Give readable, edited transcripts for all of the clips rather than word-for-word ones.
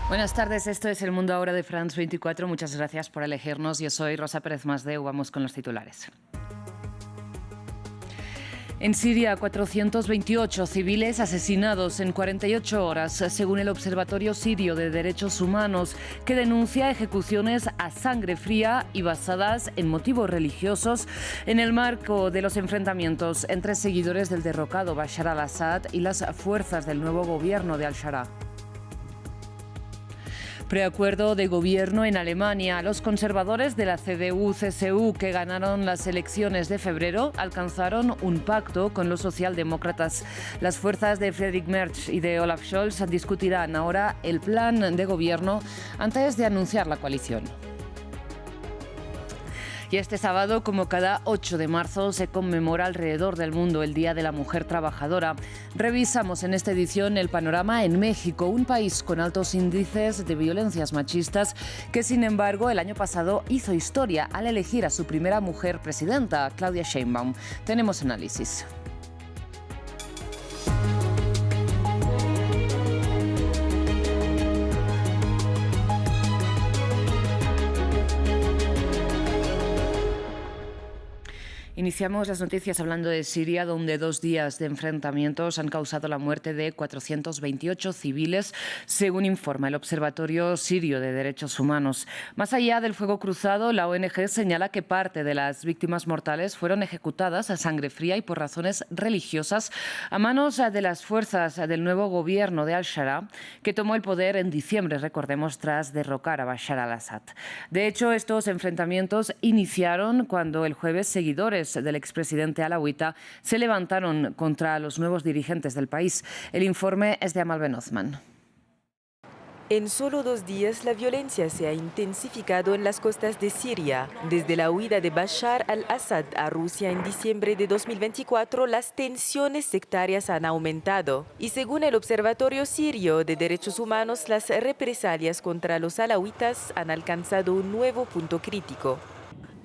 Buenas tardes, esto es El Mundo Ahora de France 24. Muchas gracias por elegirnos. Yo soy Rosa Pérez Masdeu. Vamos con los titulares. En Siria, 428 civiles asesinados en 48 horas, según el Observatorio Sirio de Derechos Humanos, que denuncia ejecuciones a sangre fría y basadas en motivos religiosos en el marco de los enfrentamientos entre seguidores del derrocado Bashar al-Assad y las fuerzas del nuevo gobierno de al-Shara. Preacuerdo de gobierno en Alemania. Los conservadores de la CDU-CSU, que ganaron las elecciones de febrero, alcanzaron un pacto con los socialdemócratas. Las fuerzas de Friedrich Merz y de Olaf Scholz discutirán ahora el plan de gobierno antes de anunciar la coalición. Y este sábado, como cada 8 de marzo, se conmemora alrededor del mundo el Día de la Mujer Trabajadora. Revisamos en esta edición el panorama en México, un país con altos índices de violencias machistas que, sin embargo, el año pasado hizo historia al elegir a su primera mujer presidenta, Claudia Sheinbaum. Tenemos análisis. Iniciamos las noticias hablando de Siria, donde 2 días de enfrentamientos han causado la muerte de 428 civiles, según informa el Observatorio Sirio de Derechos Humanos. Más allá del fuego cruzado, la ONG señala que parte de las víctimas mortales fueron ejecutadas a sangre fría y por razones religiosas a manos de las fuerzas del nuevo gobierno de al-Shara, que tomó el poder en diciembre, recordemos, tras derrocar a Bashar al-Assad. De hecho, estos enfrentamientos iniciaron cuando el jueves seguidores del expresidente alawita se levantaron contra los nuevos dirigentes del país. El informe es de Amal Ben Othman. En solo 2 días, la violencia se ha intensificado en las costas de Siria. Desde la huida de Bashar al-Assad a Rusia en diciembre de 2024, las tensiones sectarias han aumentado. Y según el Observatorio Sirio de Derechos Humanos, las represalias contra los alawitas han alcanzado un nuevo punto crítico.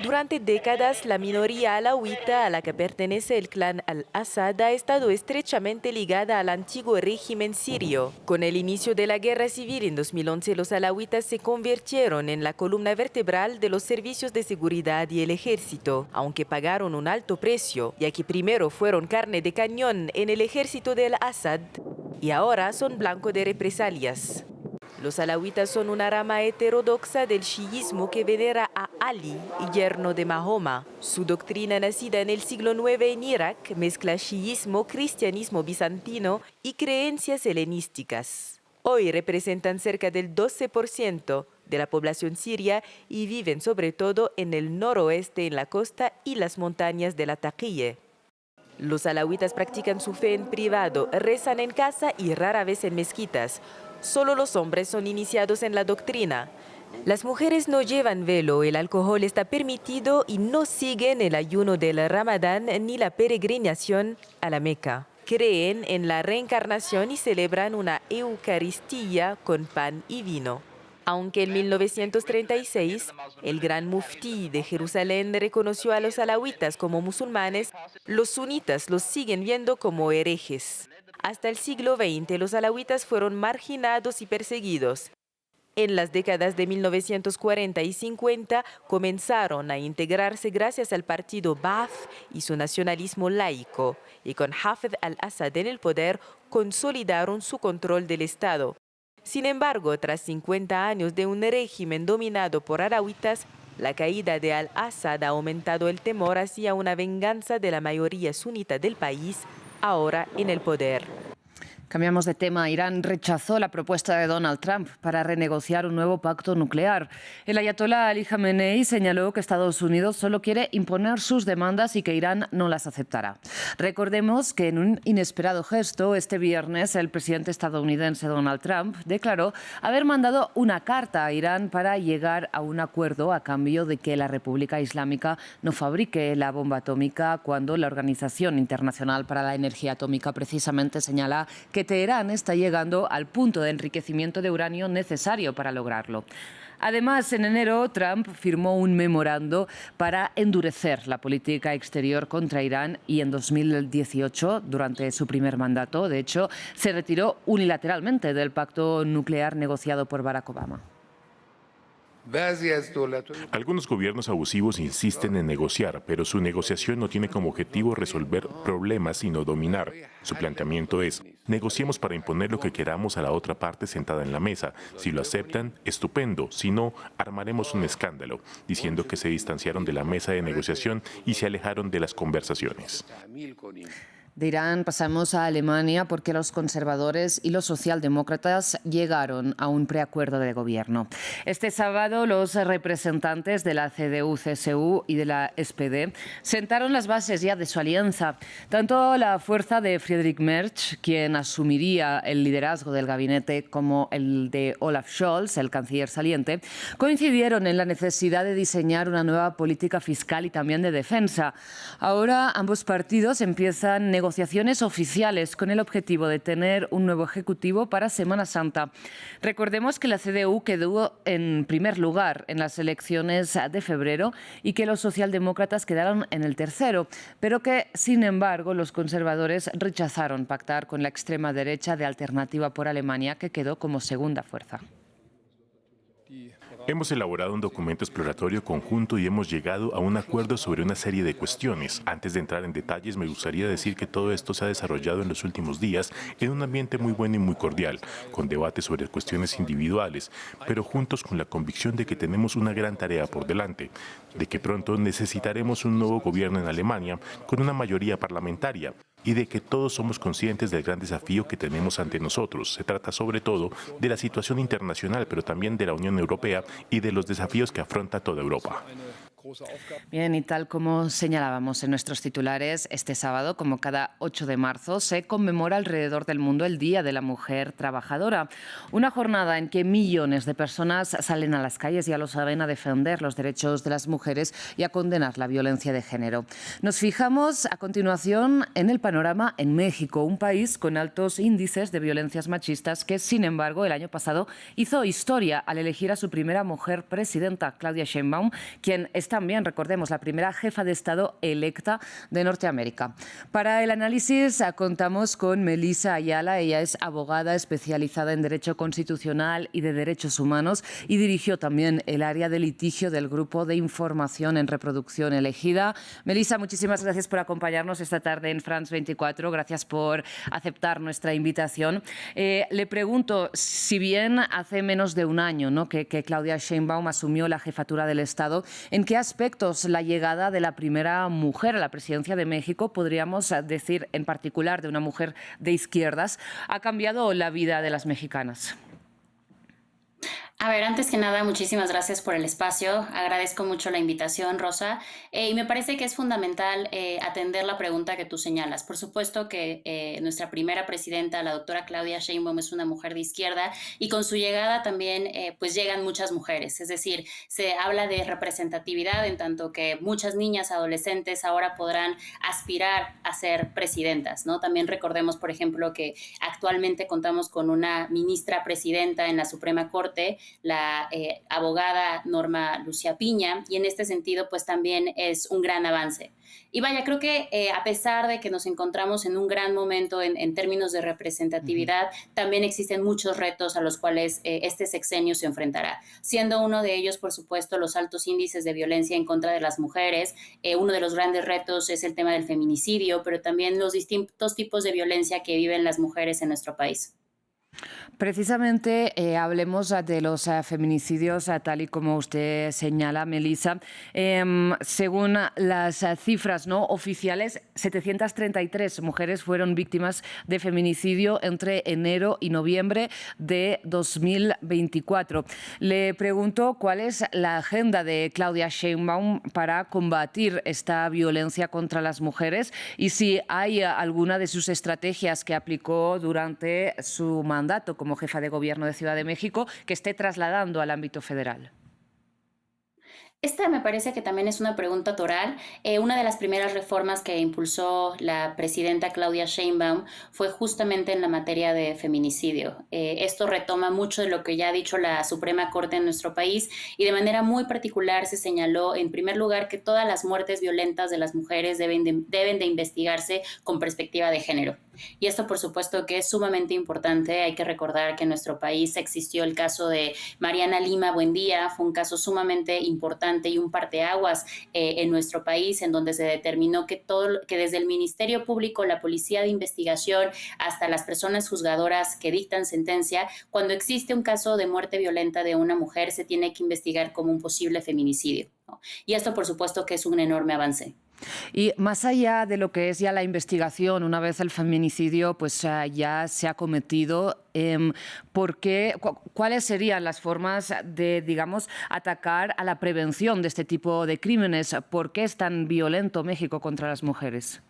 Durante décadas, la minoría alawita a la que pertenece el clan al-Assad ha estado estrechamente ligada al antiguo régimen sirio. Con el inicio de la guerra civil en 2011, los alawitas se convirtieron en la columna vertebral de los servicios de seguridad y el ejército, aunque pagaron un alto precio, ya que primero fueron carne de cañón en el ejército del Assad y ahora son blanco de represalias. Los alawitas son una rama heterodoxa del chiismo que venera a Ali, yerno de Mahoma. Su doctrina, nacida en el siglo IX en Irak, mezcla chiismo, cristianismo bizantino y creencias helenísticas. Hoy representan cerca del 12% de la población siria y viven sobre todo en el noroeste, en la costa y las montañas de la Taqiyya. Los alawitas practican su fe en privado, rezan en casa y rara vez en mezquitas. Solo los hombres son iniciados en la doctrina. Las mujeres no llevan velo, el alcohol está permitido y no siguen el ayuno del Ramadán ni la peregrinación a la Meca. Creen en la reencarnación y celebran una Eucaristía con pan y vino. Aunque en 1936 el gran muftí de Jerusalén reconoció a los alawitas como musulmanes, los sunitas los siguen viendo como herejes. Hasta el siglo XX, los alawitas fueron marginados y perseguidos. En las décadas de 1940 y 50 comenzaron a integrarse gracias al partido Ba'ath y su nacionalismo laico, y con Hafez al-Assad en el poder consolidaron su control del Estado. Sin embargo, tras 50 años de un régimen dominado por alawitas, la caída de al-Assad ha aumentado el temor hacia una venganza de la mayoría sunita del país, ahora en el poder. Cambiamos de tema. Irán rechazó la propuesta de Donald Trump para renegociar un nuevo pacto nuclear. El ayatolá Ali Jamenei señaló que Estados Unidos solo quiere imponer sus demandas y que Irán no las aceptará. Recordemos que en un inesperado gesto, este viernes, el presidente estadounidense Donald Trump declaró haber mandado una carta a Irán para llegar a un acuerdo a cambio de que la República Islámica no fabrique la bomba atómica, cuando la Organización Internacional para la Energía Atómica precisamente señala que Teherán está llegando al punto de enriquecimiento de uranio necesario para lograrlo. Además, en enero, Trump firmó un memorando para endurecer la política exterior contra Irán y en 2018, durante su primer mandato, de hecho, se retiró unilateralmente del pacto nuclear negociado por Barack Obama. Algunos gobiernos abusivos insisten en negociar, pero su negociación no tiene como objetivo resolver problemas, sino dominar. Su planteamiento es: negociemos para imponer lo que queramos a la otra parte sentada en la mesa. Si lo aceptan, estupendo. Si no, armaremos un escándalo, diciendo que se distanciaron de la mesa de negociación y se alejaron de las conversaciones. De Irán pasamos a Alemania porque los conservadores y los socialdemócratas llegaron a un preacuerdo de gobierno. Este sábado los representantes de la CDU-CSU y de la SPD sentaron las bases ya de su alianza. Tanto la fuerza de Friedrich Merz, quien asumiría el liderazgo del gabinete, como el de Olaf Scholz, el canciller saliente, coincidieron en la necesidad de diseñar una nueva política fiscal y también de defensa. Ahora ambos partidos empiezan negociaciones oficiales con el objetivo de tener un nuevo ejecutivo para Semana Santa. Recordemos que la CDU quedó en primer lugar en las elecciones de febrero y que los socialdemócratas quedaron en el tercero, pero que, sin embargo, los conservadores rechazaron pactar con la extrema derecha de Alternativa por Alemania, que quedó como segunda fuerza. Hemos elaborado un documento exploratorio conjunto y hemos llegado a un acuerdo sobre una serie de cuestiones. Antes de entrar en detalles, me gustaría decir que todo esto se ha desarrollado en los últimos días en un ambiente muy bueno y muy cordial, con debates sobre cuestiones individuales, pero juntos con la convicción de que tenemos una gran tarea por delante, de que pronto necesitaremos un nuevo gobierno en Alemania con una mayoría parlamentaria, y de que todos somos conscientes del gran desafío que tenemos ante nosotros. Se trata sobre todo de la situación internacional, pero también de la Unión Europea y de los desafíos que afronta toda Europa. Bien, y tal como señalábamos en nuestros titulares, este sábado, como cada 8 de marzo, se conmemora alrededor del mundo el Día de la Mujer Trabajadora. Una jornada en que millones de personas salen a las calles, ya lo saben, a defender los derechos de las mujeres y a condenar la violencia de género. Nos fijamos a continuación en el panorama en México, un país con altos índices de violencias machistas que, sin embargo, el año pasado hizo historia al elegir a su primera mujer presidenta, Claudia Sheinbaum, quien es también, recordemos, la primera jefa de Estado electa de Norteamérica. Para el análisis contamos con Melissa Ayala. Ella es abogada especializada en Derecho Constitucional y de Derechos Humanos y dirigió también el área de litigio del Grupo de Información en Reproducción Elegida. Melissa, muchísimas gracias por acompañarnos esta tarde en France 24. Gracias por aceptar nuestra invitación. Le pregunto, si bien hace menos de un año, ¿no?, que Claudia Sheinbaum asumió la jefatura del Estado, ¿en qué aspectos la llegada de la primera mujer a la presidencia de México, podríamos decir en particular de una mujer de izquierdas, ha cambiado la vida de las mexicanas? A ver, antes que nada, muchísimas gracias por el espacio. Agradezco mucho la invitación, Rosa. Y me parece que es fundamental atender la pregunta que tú señalas. Por supuesto que nuestra primera presidenta, la doctora Claudia Sheinbaum, es una mujer de izquierda y con su llegada también pues llegan muchas mujeres. Es decir, se habla de representatividad en tanto que muchas niñas, adolescentes ahora podrán aspirar a ser presidentas, ¿no? También recordemos, por ejemplo, que actualmente contamos con una ministra presidenta en la Suprema Corte, la abogada Norma Lucía Piña, y en este sentido pues también es un gran avance. Y vaya, creo que a pesar de que nos encontramos en un gran momento en términos de representatividad, también existen muchos retos a los cuales este sexenio se enfrentará, siendo uno de ellos, por supuesto, los altos índices de violencia en contra de las mujeres. Uno de los grandes retos es el tema del feminicidio, pero también los distintos tipos de violencia que viven las mujeres en nuestro país. Precisamente hablemos de los feminicidios, tal y como usted señala, Melissa. Según las cifras no oficiales, 733 mujeres fueron víctimas de feminicidio entre enero y noviembre de 2024. Le pregunto cuál es la agenda de Claudia Sheinbaum para combatir esta violencia contra las mujeres y si hay alguna de sus estrategias que aplicó durante su mandato como jefa de gobierno de Ciudad de México que esté trasladando al ámbito federal. Esta me parece que también es una pregunta toral. Una de las primeras reformas que impulsó la presidenta Claudia Sheinbaum fue justamente en la materia de feminicidio. Esto retoma mucho de lo que ya ha dicho la Suprema Corte en nuestro país y de manera muy particular se señaló en primer lugar que todas las muertes violentas de las mujeres deben de investigarse con perspectiva de género. Y esto por supuesto que es sumamente importante. Hay que recordar que en nuestro país existió el caso de Mariana Lima Buendía, fue un caso sumamente importante y un parteaguas en nuestro país, en donde se determinó que desde el Ministerio Público, la Policía de Investigación, hasta las personas juzgadoras que dictan sentencia, cuando existe un caso de muerte violenta de una mujer, se tiene que investigar como un posible feminicidio, ¿no? Y esto, por supuesto, que es un enorme avance. Y más allá de lo que es ya la investigación, una vez el feminicidio pues ya se ha cometido, ¿cuáles serían las formas de, digamos, atacar a la prevención de este tipo de crímenes? ¿Por qué es tan violento México contra las mujeres?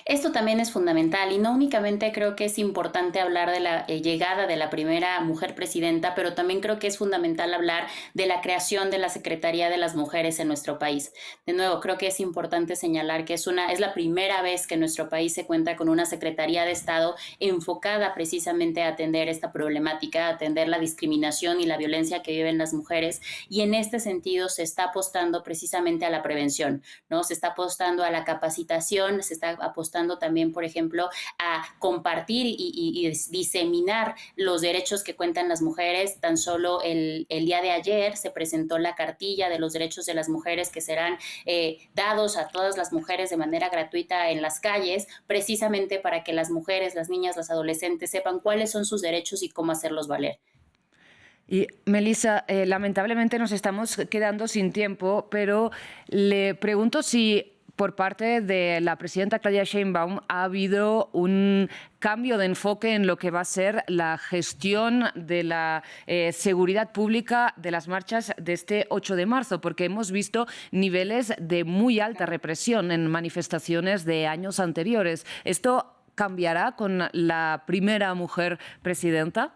Esto también es fundamental y no únicamente creo que es importante hablar de la llegada de la primera mujer presidenta, pero también creo que es fundamental hablar de la creación de la Secretaría de las Mujeres en nuestro país. De nuevo, creo que es importante señalar que es la primera vez que nuestro país se cuenta con una Secretaría de Estado enfocada precisamente a atender esta problemática, a atender la discriminación y la violencia que viven las mujeres, y en este sentido se está apostando precisamente a la prevención, ¿no? Se está apostando a la capacitación, se está apostando también, por ejemplo, a compartir y diseminar los derechos que cuentan las mujeres. Tan solo el día de ayer se presentó la cartilla de los derechos de las mujeres que serán dados a todas las mujeres de manera gratuita en las calles, precisamente para que las mujeres, las niñas, las adolescentes sepan cuáles son sus derechos y cómo hacerlos valer. Y Melissa, lamentablemente nos estamos quedando sin tiempo, pero le pregunto si por parte de la presidenta Claudia Sheinbaum ha habido un cambio de enfoque en lo que va a ser la gestión de la seguridad pública de las marchas de este 8 de marzo, porque hemos visto niveles de muy alta represión en manifestaciones de años anteriores. ¿Esto cambiará con la primera mujer presidenta?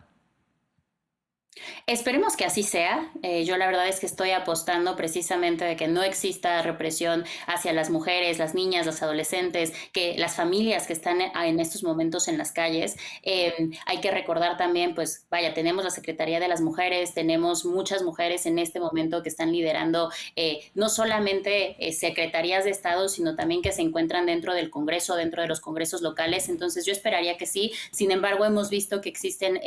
Esperemos que así sea. Yo la verdad es que estoy apostando precisamente de que no exista represión hacia las mujeres, las niñas, las adolescentes, que las familias que están en estos momentos en las calles. Hay que recordar también, pues vaya, tenemos la Secretaría de las Mujeres, tenemos muchas mujeres en este momento que están liderando no solamente secretarías de Estado, sino también que se encuentran dentro del Congreso, dentro de los congresos locales. Entonces yo esperaría que sí. Sin embargo, hemos visto que existen,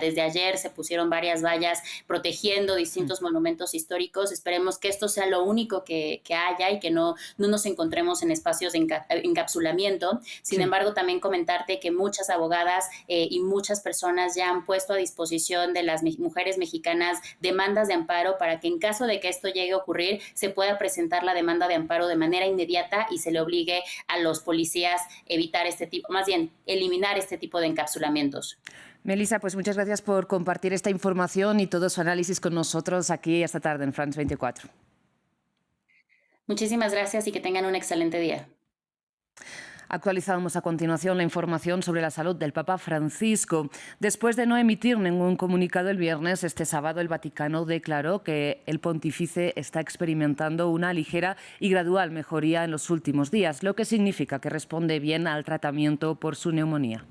desde ayer se pusieron varias vallas protegiendo distintos monumentos históricos. Esperemos que esto sea lo único que haya y que no nos encontremos en espacios de encapsulamiento. Sin embargo, también comentarte que muchas abogadas y muchas personas ya han puesto a disposición de las mujeres mexicanas demandas de amparo para que en caso de que esto llegue a ocurrir, se pueda presentar la demanda de amparo de manera inmediata y se le obligue a los policías eliminar este tipo de encapsulamientos. Melissa, pues muchas gracias por compartir esta información y todo su análisis con nosotros aquí esta tarde en France 24. Muchísimas gracias y que tengan un excelente día. Actualizamos a continuación la información sobre la salud del Papa Francisco. Después de no emitir ningún comunicado el viernes, este sábado el Vaticano declaró que el pontífice está experimentando una ligera y gradual mejoría en los últimos días, lo que significa que responde bien al tratamiento por su neumonía.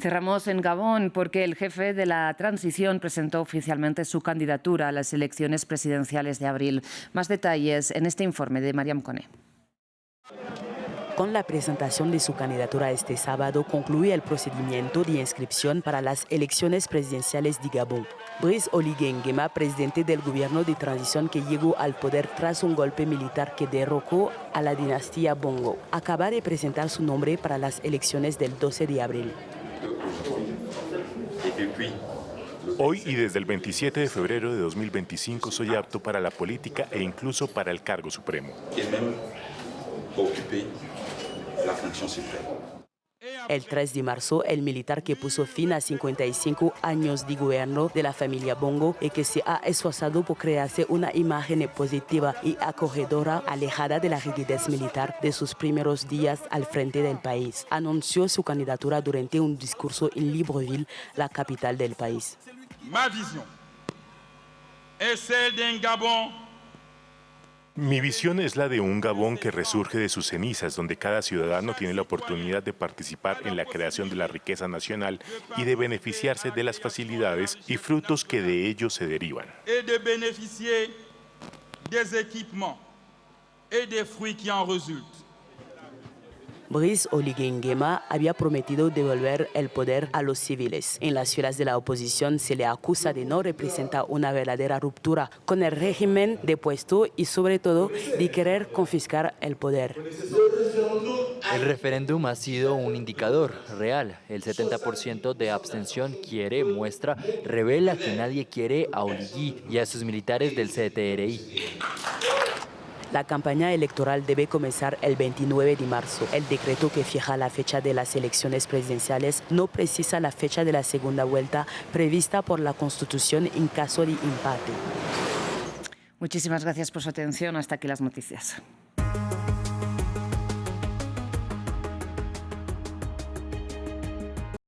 Cerramos en Gabón porque el jefe de la transición presentó oficialmente su candidatura a las elecciones presidenciales de abril. Más detalles en este informe de Mariam Koné. Con la presentación de su candidatura este sábado, concluye el procedimiento de inscripción para las elecciones presidenciales de Gabón. Brice Oligui Nguema, presidente del gobierno de transición que llegó al poder tras un golpe militar que derrocó a la dinastía Bongo, acaba de presentar su nombre para las elecciones del 12 de abril. Hoy y desde el 27 de febrero de 2025 soy apto para la política e incluso para el cargo supremo. El 3 de marzo, el militar que puso fin a 55 años de gobierno de la familia Bongo y que se ha esforzado por crearse una imagen positiva y acogedora, alejada de la rigidez militar de sus primeros días al frente del país, anunció su candidatura durante un discurso en Libreville, la capital del país. est celle d'un Gabon. Mi visión es la de un Gabón que resurge de sus cenizas, donde cada ciudadano tiene la oportunidad de participar en la creación de la riqueza nacional y de beneficiarse de las facilidades y frutos que de ello se derivan. Et de bénéficier des équipements et des fruits qui en résultent. Brice Oligui Nguema había prometido devolver el poder a los civiles. En las filas de la oposición se le acusa de no representar una verdadera ruptura con el régimen depuesto y sobre todo de querer confiscar el poder. El referéndum ha sido un indicador real. El 70% de abstención muestra, revela que nadie quiere a Oligui y a sus militares del CTRI. La campaña electoral debe comenzar el 29 de marzo. El decreto que fija la fecha de las elecciones presidenciales no precisa la fecha de la segunda vuelta prevista por la Constitución en caso de empate. Muchísimas gracias por su atención. Hasta aquí las noticias.